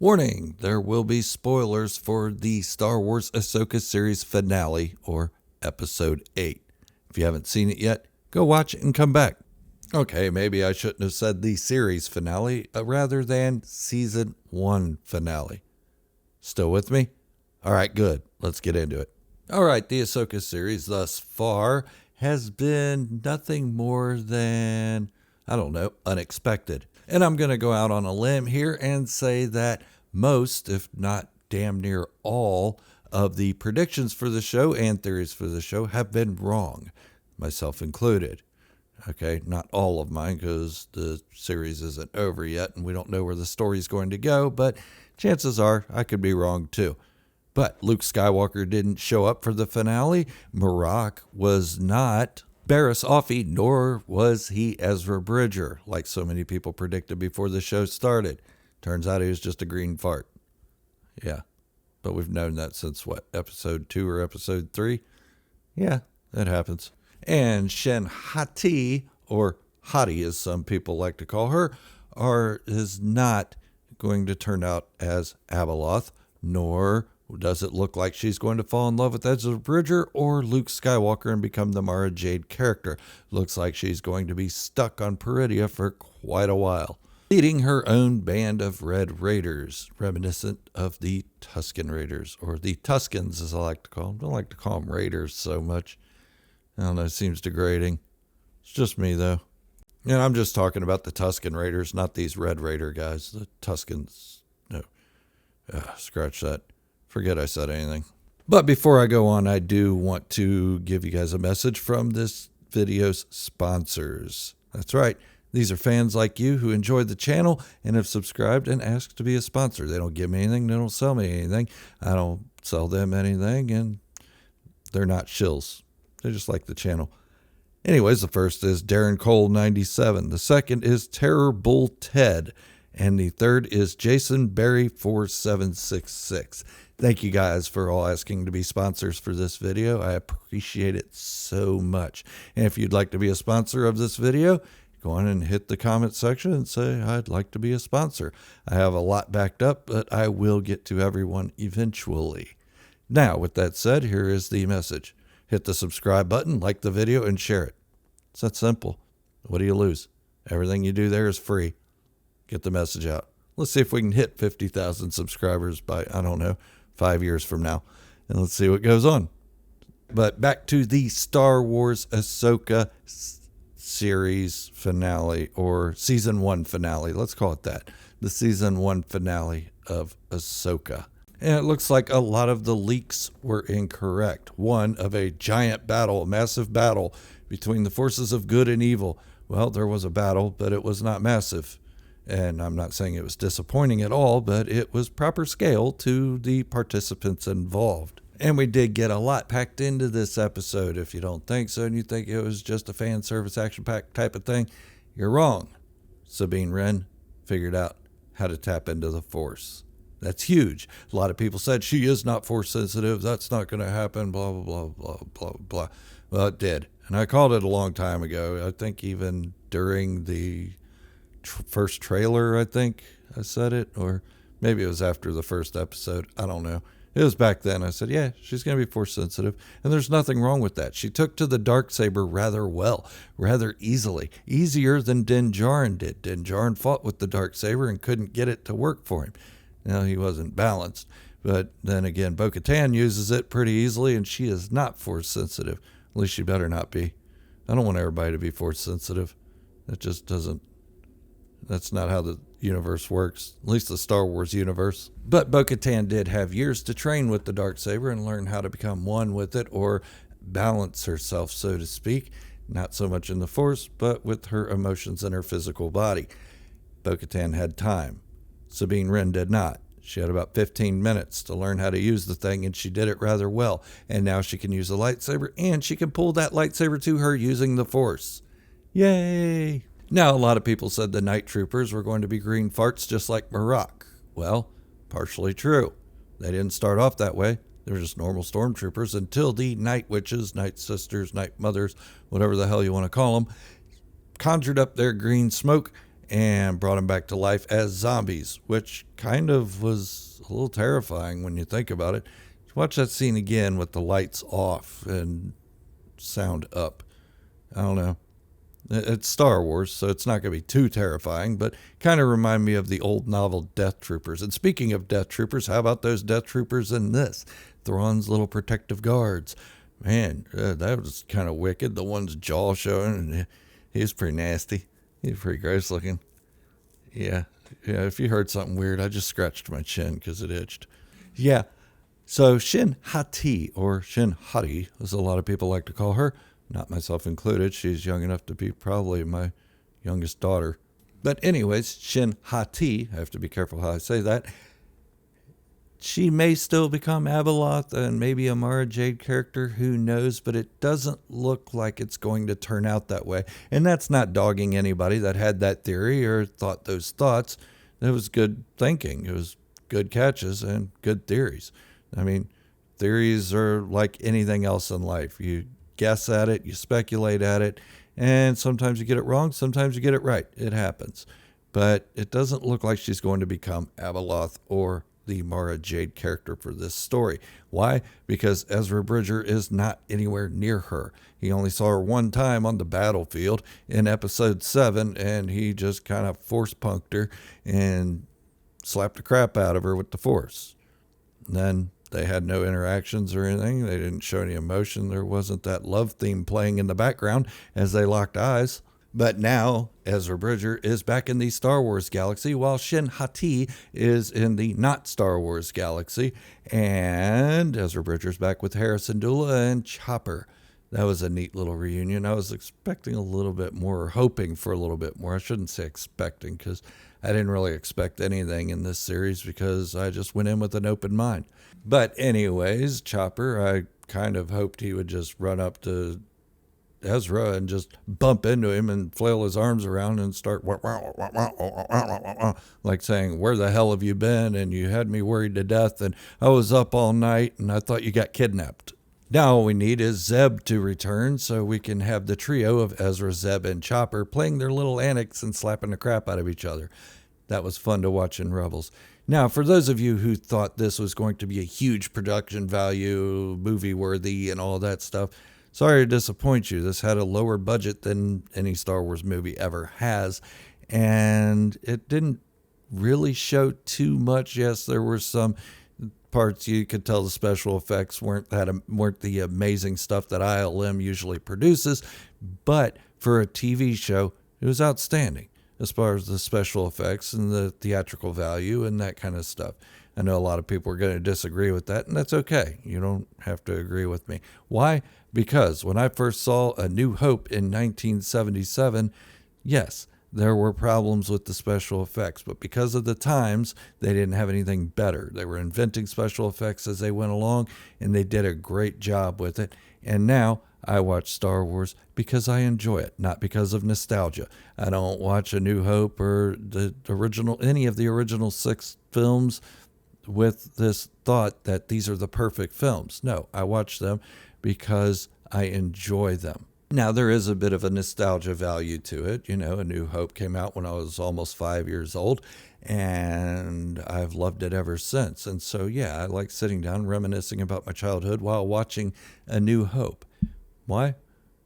Warning, there will be spoilers for the Star Wars AHSOKA series finale, or Episode 8. If you haven't seen it yet, go watch it and come back. Okay, maybe I shouldn't have said the series finale, rather than Season 1 finale. Still with me? Alright, good. Let's get into it. Alright, the AHSOKA series thus far has been nothing more than, unexpected. And I'm going to go out on a limb here and say that most, if not damn near all, of the predictions for the show and theories for the show have been wrong, myself included. Okay, not all of mine because the series isn't over yet and we don't know where the story's going to go, but chances are I could be wrong too. But Luke Skywalker didn't show up for the finale. Marok was not Barriss Offee, nor was he Ezra Bridger, like so many people predicted before the show started. Turns out he was just a green fart. Yeah, but we've known that since, episode 2 or episode 3? Yeah, that happens. And Shen Hati, or Hati as some people like to call her, is not going to turn out as Abeloth, nor does it look like she's going to fall in love with Ezra Bridger or Luke Skywalker and become the Mara Jade character. Looks like she's going to be stuck on Peridia for quite a while, leading her own band of Red Raiders, reminiscent of the Tusken Raiders, or the Tuskens as I like to call them. I don't like to call them Raiders so much. I don't know, it seems degrading. It's just me though. And I'm just talking about the Tusken Raiders, not these Red Raider guys. The Tuskens, no. Scratch that. Forget I said anything. But before I go on, I do want to give you guys a message from this video's sponsors. That's right. These are fans like you who enjoyed the channel and have subscribed and asked to be a sponsor. They don't give me anything. They don't sell me anything. I don't sell them anything, and they're not shills. They just like the channel. Anyways, the first is Darren Cole 97. The second is Terror Bull Ted. And the third is Jason Berry 4766. Thank you guys for all asking to be sponsors for this video. I appreciate it so much. And if you'd like to be a sponsor of this video, go on and hit the comment section and say, I'd like to be a sponsor. I have a lot backed up, but I will get to everyone eventually. Now, with that said, here is the message. Hit the subscribe button, like the video, and share it. It's that simple. What do you lose? Everything you do there is free. Get the message out. Let's see if we can hit 50,000 subscribers by, 5 years from now. And let's see what goes on. But back to the Star Wars AHSOKA series finale, or Season 1 finale. Let's call it that. The Season 1 finale of AHSOKA. And it looks like a lot of the leaks were incorrect. One of a giant battle, a massive battle between the forces of good and evil. Well, there was a battle, but it was not massive. And I'm not saying it was disappointing at all, but it was proper scale to the participants involved. And we did get a lot packed into this episode. If you don't think so and you think it was just a fan service action pack type of thing, you're wrong. Sabine Wren figured out how to tap into the Force. That's huge. A lot of people said she is not Force sensitive. That's not going to happen, blah, blah, blah, blah, blah, blah. Well, it did. And I called it a long time ago. I think even during the first trailer, I think I said it, or maybe it was after the first episode. I don't know. It was back then. I said, yeah, she's going to be Force sensitive, and there's nothing wrong with that. She took to the Darksaber rather well, rather easily, easier than Din Djarin did. Din Djarin fought with the Darksaber and couldn't get it to work for him. Now, he wasn't balanced, but then again, Bo-Katan uses it pretty easily, and she is not Force sensitive. At least she better not be. I don't want everybody to be Force sensitive. That just doesn't. That's not how the universe works, at least the Star Wars universe. But Bo-Katan did have years to train with the Darksaber and learn how to become one with it, or balance herself, so to speak. Not so much in the Force, but with her emotions and her physical body. Bo-Katan had time. Sabine Wren did not. She had about 15 minutes to learn how to use the thing, and she did it rather well. And now she can use a lightsaber, and she can pull that lightsaber to her using the Force. Yay! Now, a lot of people said the Night Troopers were going to be green farts just like Marok. Well, partially true. They didn't start off that way. They were just normal stormtroopers until the Night Witches, Night Sisters, Night Mothers, whatever the hell you want to call them, conjured up their green smoke and brought them back to life as zombies, which kind of was a little terrifying when you think about it. Watch that scene again with the lights off and sound up. I don't know. It's Star Wars, so it's not going to be too terrifying, but kind of remind me of the old novel Death Troopers. And speaking of Death Troopers, how about those Death Troopers in this? Thrawn's little protective guards. Man, that was kind of wicked. The one's jaw showing, and he was pretty nasty. He was pretty gross looking. Yeah, if you heard something weird, I just scratched my chin because it itched. Yeah, so Shin Hati, or Shin Hati, as a lot of people like to call her, not myself included. She's young enough to be probably my youngest daughter. But anyways, Shin Hati, I have to be careful how I say that. She may still become Abeloth and maybe a Mara Jade character, who knows, but it doesn't look like it's going to turn out that way. And that's not dogging anybody that had that theory or thought those thoughts. It was good thinking. It was good catches and good theories. I mean, theories are like anything else in life. You guess at it, you speculate at it, and sometimes you get it wrong, sometimes you get it right. It happens. But it doesn't look like she's going to become Abeloth or the Mara Jade character for this story. Why? Because Ezra Bridger is not anywhere near her. He only saw her one time on the battlefield in episode 7, and he just kind of force punked her and slapped the crap out of her with the Force. And then they had no interactions or anything. They didn't show any emotion. There wasn't that love theme playing in the background as they locked eyes. But now Ezra Bridger is back in the Star Wars galaxy, while Shin Hati is in the not Star Wars galaxy. And Ezra Bridger's back with Harrison Dula and Chopper. That was a neat little reunion. I was expecting a little bit more, or hoping for a little bit more. I shouldn't say expecting, because I didn't really expect anything in this series because I just went in with an open mind. But anyways, Chopper, I kind of hoped he would just run up to Ezra and just bump into him and flail his arms around and start like saying, "Where the hell have you been? And you had me worried to death, and I was up all night, and I thought you got kidnapped." Now all we need is Zeb to return so we can have the trio of Ezra, Zeb, and Chopper playing their little antics and slapping the crap out of each other. That was fun to watch in Rebels. Now, for those of you who thought this was going to be a huge production value, movie worthy, and all that stuff, sorry to disappoint you. This had a lower budget than any Star Wars movie ever has, and it didn't really show too much. Yes, there were some parts you could tell the special effects weren't the amazing stuff that ILM usually produces, but for a TV show, it was outstanding as far as the special effects and the theatrical value and that kind of stuff. I know a lot of people are going to disagree with that, and that's okay. You don't have to agree with me. Why? Because when I first saw A New Hope in 1977, yes, there were problems with the special effects, but because of the times, they didn't have anything better. They were inventing special effects as they went along, and they did a great job with it. And now I watch Star Wars because I enjoy it, not because of nostalgia. I don't watch A New Hope or any of the original 6 films with this thought that these are the perfect films. No, I watch them because I enjoy them. Now, there is a bit of a nostalgia value to it. You know, A New Hope came out when I was almost 5 years old, and I've loved it ever since. And so, yeah, I like sitting down, reminiscing about my childhood while watching A New Hope. Why?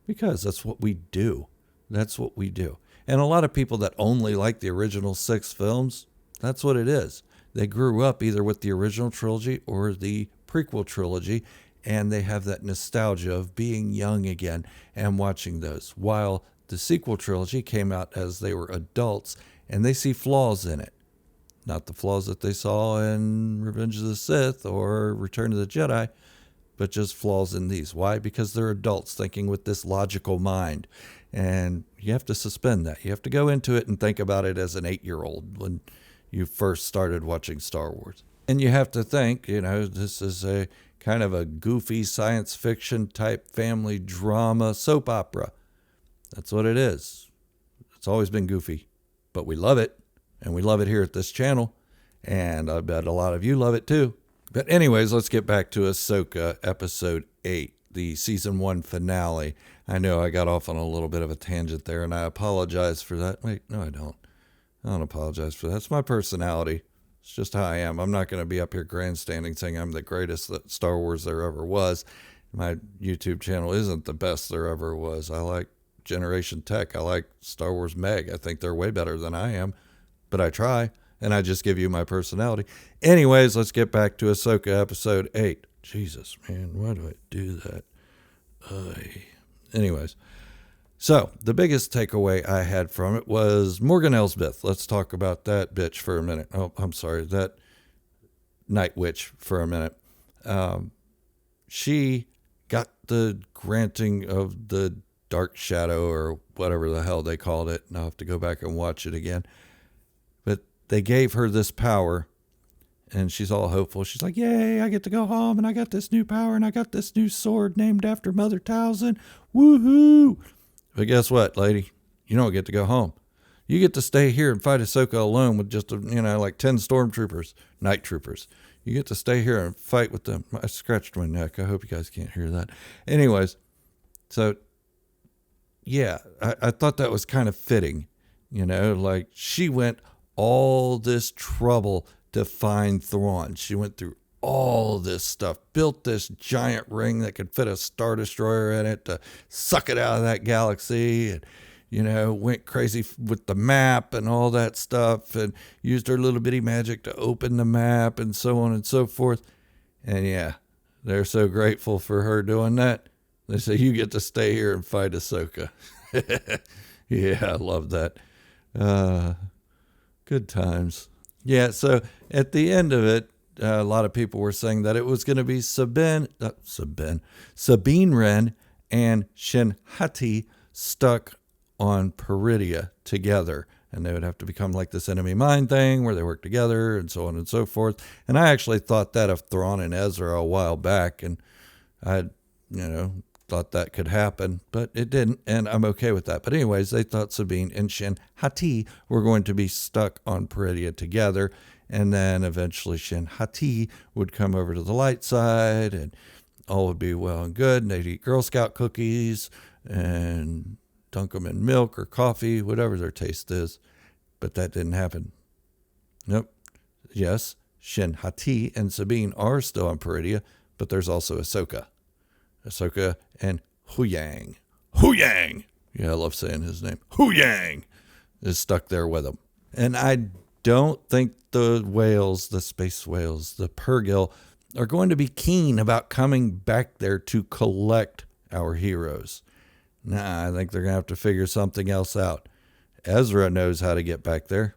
Because that's what we do. That's what we do. And a lot of people that only like the original 6 films, that's what it is. They grew up either with the original trilogy or the prequel trilogy, and they have that nostalgia of being young again and watching those. While the sequel trilogy came out as they were adults, and they see flaws in it. Not the flaws that they saw in Revenge of the Sith or Return of the Jedi, but just flaws in these. Why? Because they're adults thinking with this logical mind. And you have to suspend that. You have to go into it and think about it as an 8-year-old when you first started watching Star Wars. And you have to think, this is a kind of a goofy science fiction type family drama soap opera. That's what it is. It's always been goofy, but we love it. And we love it here at this channel. And I bet a lot of you love it too. But anyways, let's get back to AHSOKA episode 8, the season 1 finale. I know I got off on a little bit of a tangent there, and I apologize for that. Wait, no, I don't. I don't apologize for that. It's my personality. It's just how I am. I'm not going to be up here grandstanding saying I'm the greatest that Star Wars there ever was. My YouTube channel isn't the best there ever was. I like Generation Tech. I like Star Wars Meg. I think they're way better than I am, but I try, and I just give you my personality. Anyways, let's get back to Ahsoka Episode 8. Jesus, man, why do I do that? Anyways, so the biggest takeaway I had from it was Morgan Elsbeth. Let's talk about that bitch for a minute. Oh, I'm sorry, that Night Witch for a minute. She got the granting of the Dark Shadow or whatever the hell they called it. And I'll have to go back and watch it again. But they gave her this power, and she's all hopeful. She's like, yay, I get to go home, and I got this new power, and I got this new sword named after Mother Talzin. Woohoo! But guess what, lady? You don't get to go home. You get to stay here and fight Ahsoka alone with just, like 10 stormtroopers, night troopers. You get to stay here and fight with them. I scratched my neck. I hope you guys can't hear that. Anyways, so, yeah, I thought that was kind of fitting. Like she went all this trouble to find Thrawn. She went through all this stuff, built this giant ring that could fit a Star Destroyer in it to suck it out of that galaxy, and went crazy with the map and all that stuff, and used her little bitty magic to open the map and so on and so forth. And yeah, they're so grateful for her doing that. They say, you get to stay here and fight Ahsoka. Yeah, I love that. Good times. Yeah, so at the end of it, a lot of people were saying that it was going to be Sabine Wren and Shin Hati stuck on Peridia together, and they would have to become like this enemy mine thing where they work together and so on and so forth. And I actually thought that of Thrawn and Ezra a while back, and I thought that could happen, but it didn't, and I'm okay with that. But anyways, they thought Sabine and Shin Hati were going to be stuck on Peridia together, and then eventually Shin Hati would come over to the light side, and all would be well and good, and they'd eat Girl Scout cookies and dunk them in milk or coffee, whatever their taste is. But that didn't happen. Nope. Yes, Shin Hati and Sabine are still on Peridia, but there's also Ahsoka. Ahsoka and Huyang. Huyang! Yeah, I love saying his name. Huyang is stuck there with him. And I don't think the whales, the space whales, the Purrgil, are going to be keen about coming back there to collect our heroes. Nah, I think they're going to have to figure something else out. Ezra knows how to get back there.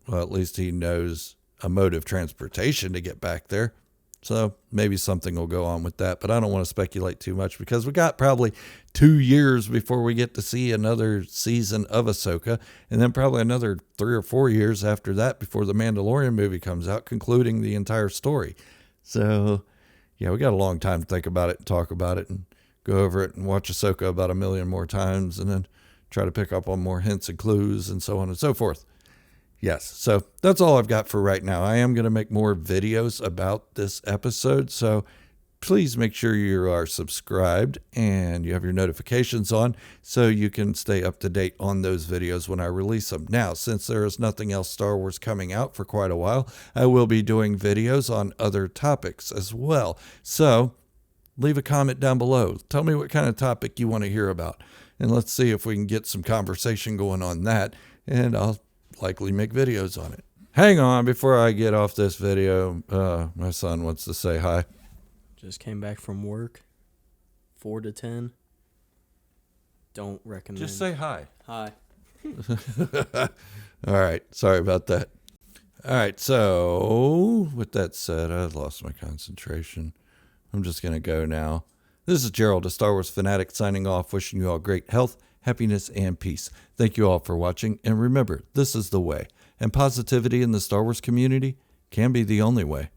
Well, at least he knows a mode of transportation to get back there. So maybe something will go on with that, but I don't want to speculate too much because we got probably 2 years before we get to see another season of Ahsoka, and then probably another 3 or 4 years after that before the Mandalorian movie comes out, concluding the entire story. So, yeah, we got a long time to think about it and talk about it and go over it and watch Ahsoka about 1 million more times and then try to pick up on more hints and clues and so on and so forth. Yes, so that's all I've got for right now. I am going to make more videos about this episode, so please make sure you are subscribed and you have your notifications on so you can stay up to date on those videos when I release them. Now, since there is nothing else Star Wars coming out for quite a while, I will be doing videos on other topics as well. So leave a comment down below. Tell me what kind of topic you want to hear about, and let's see if we can get some conversation going on that, and I'll likely make videos on it. Hang on, before I get off this video, my son wants to say hi. Just came back from work. 4 to 10. Don't recommend. Just say hi. Hi. All right, sorry about that. All right, so with that said, I've lost my concentration. I'm just going to go now. This is Gerald, a Star Wars fanatic, signing off, wishing you all great health, happiness, and peace. Thank you all for watching, and remember, this is the way, and positivity in the Star Wars community can be the only way.